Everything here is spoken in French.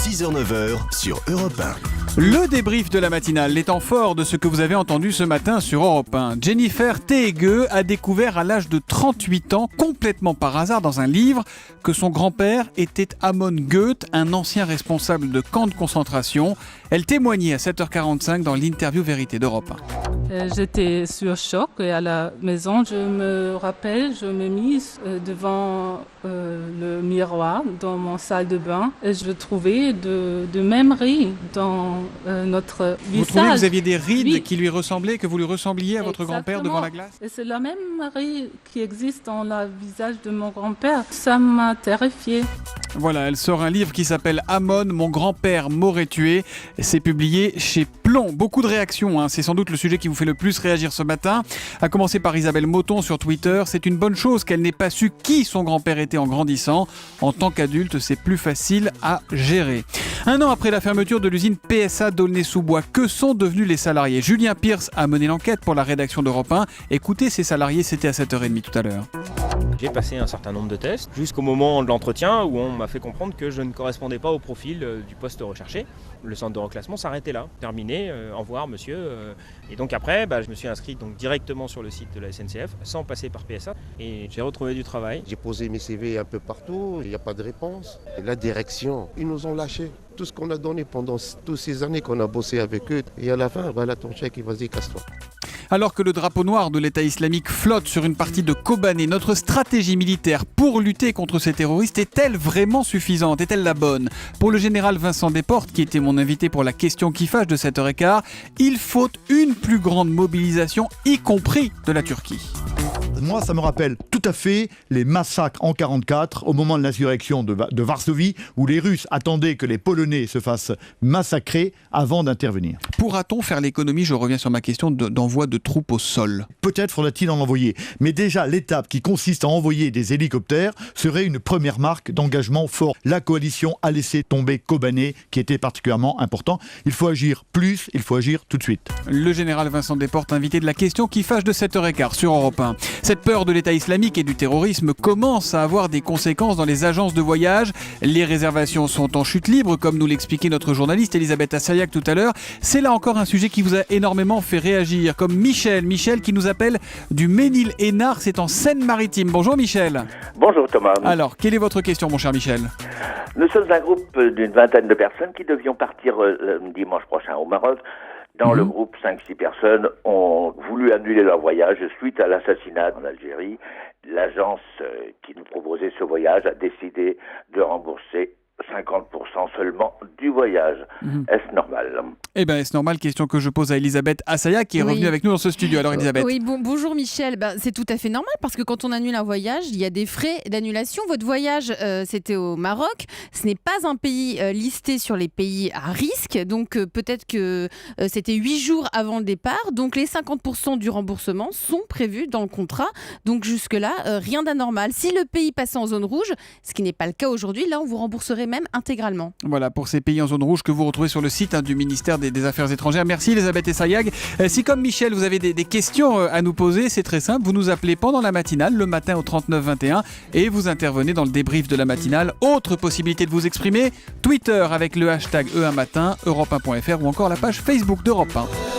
6h-9h sur Europe 1. Le débrief de la matinale, les temps forts de ce que vous avez entendu ce matin sur Europe 1. Jennifer Teege a découvert à l'âge de 38 ans, complètement par hasard dans un livre, que son grand-père était Amon Goeth, un ancien responsable de camp de concentration. Elle témoignait à 7h45 dans l'interview Vérité d'Europe 1. J'étais sur choc et à la maison, je me rappelle, je me mise devant le miroir dans mon salle de bain et je trouvais de même rides dans notre visage. Vous trouvez que vous aviez des rides Oui. qui lui ressemblaient, que vous lui ressembliez à votre grand-père devant la glace ? Et c'est la même ride qui existe dans le visage de mon grand-père. Ça m'a terrifiée. Voilà, elle sort un livre qui s'appelle Amon, mon grand-père m'aurait tué. C'est publié chez Plomb. Beaucoup de réactions, hein. C'est sans doute le sujet qui vous fait le plus réagir ce matin. À commencer par Isabelle Moton sur Twitter. C'est une bonne chose qu'elle n'ait pas su qui son grand-père était en grandissant. En tant qu'adulte, c'est plus facile à gérer. Un an après la fermeture de l'usine PSA d'Aulnay-sous-Bois, que sont devenus les salariés ? Julien Pierce a mené l'enquête pour la rédaction d'Europe 1. Écoutez ces salariés, c'était à 7h30 tout à l'heure. J'ai passé un certain nombre de tests jusqu'au moment de l'entretien où on m'a fait comprendre que je ne correspondais pas au profil du poste recherché. Le centre de reclassement s'arrêtait là. Terminé, au revoir monsieur. Et donc après, je me suis inscrit directement sur le site de la SNCF sans passer par PSA et j'ai retrouvé du travail. J'ai posé mes CV un peu partout, il n'y a pas de réponse. Et la direction, ils nous ont lâchés. Tout ce qu'on a donné pendant toutes ces années qu'on a bossé avec eux. Et à la fin, voilà ton chèque et vas-y, casse-toi. Alors que le drapeau noir de l'État islamique flotte sur une partie de Kobané, notre stratégie militaire pour lutter contre ces terroristes est-elle vraiment suffisante ? Est-elle la bonne ? Pour le général Vincent Desportes, qui était mon invité pour la question qui fâche de 7h15, il faut une plus grande mobilisation, y compris de la Turquie. Moi, ça me rappelle tout à fait les massacres en 1944, au moment de l'insurrection de Varsovie, où les Russes attendaient que les Polonais se fassent massacrer avant d'intervenir. Pourra-t-on faire l'économie, je reviens sur ma question, d'envoi de troupes au sol ? Peut-être faudra-t-il en envoyer. Mais déjà, l'étape qui consiste à envoyer des hélicoptères serait une première marque d'engagement fort. La coalition a laissé tomber Kobané, qui était particulièrement important. Il faut agir plus, il faut agir tout de suite. Le général Vincent Desportes, invité de la question qui fâche de 7h15 sur Europe 1. Cette peur de l'État islamique et du terrorisme commence à avoir des conséquences dans les agences de voyage. Les réservations sont en chute libre, comme nous l'expliquait notre journaliste Elisabeth Assayag tout à l'heure. C'est là encore un sujet qui vous a énormément fait réagir, comme Michel qui nous appelle du Ménil-Hénard, c'est en Seine-Maritime. Bonjour Michel. Bonjour Thomas. Alors, quelle est votre question mon cher Michel ? Nous sommes un groupe d'une vingtaine de personnes qui devions partir dimanche prochain au Maroc. Dans le groupe, 5-6 personnes ont voulu annuler leur voyage suite à l'assassinat en Algérie. L'agence qui nous proposait ce voyage a décidé de rembourser 50% seulement du voyage. Est-ce normal ? Eh bien, est-ce normal ? Question que je pose à Elisabeth Assayag qui est revenue avec nous dans ce studio. Alors Elisabeth. Oui, bonjour Michel. C'est tout à fait normal parce que quand on annule un voyage, il y a des frais d'annulation. Votre voyage, c'était au Maroc. Ce n'est pas un pays listé sur les pays à risque. Donc peut-être que c'était 8 jours avant le départ. Donc les 50% du remboursement sont prévus dans le contrat. Donc jusque-là, rien d'anormal. Si le pays passait en zone rouge, ce qui n'est pas le cas aujourd'hui, là on vous rembourserait même intégralement. Voilà pour ces pays en zone rouge que vous retrouvez sur le site du ministère des Affaires étrangères. Merci Elisabeth Assayag. Si comme Michel vous avez des questions à nous poser, c'est très simple, vous nous appelez pendant la matinale le matin au 39 21 et vous intervenez dans le débrief de la matinale. Autre possibilité de vous exprimer, Twitter avec le hashtag E1matin, Europe1.fr ou encore la page Facebook d'Europe 1.